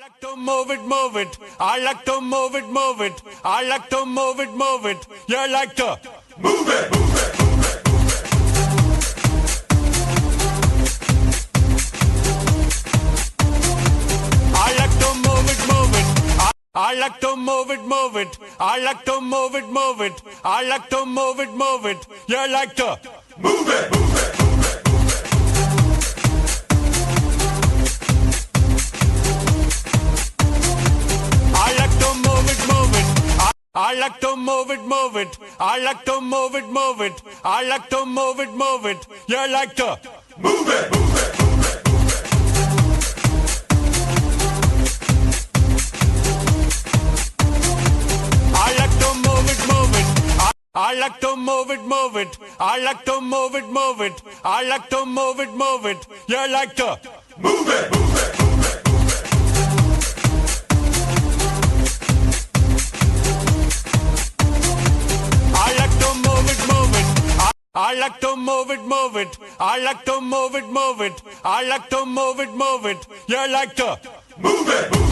like to move it, move it. I like to move it, move it. I like to move it, move it. You like to move it, move it, move it. I like to move it, move it. I like to move it, move it. I like to move it, move it. I like to move it, move it. You like to move it, move it, move it. I like to move it, move it. I like to move it, move it. I like to move it, move it. I like to move it, move it. You like to move it, move it, move it. I like to move it, move it. I like to move it, move it. I like to move it, move it. I like to move it, move it. You like to move it, move it, move it. I like to move it, move it. I like to move it, move it. I like to move it, move it. I like to move it, move it. You like to move it, move it.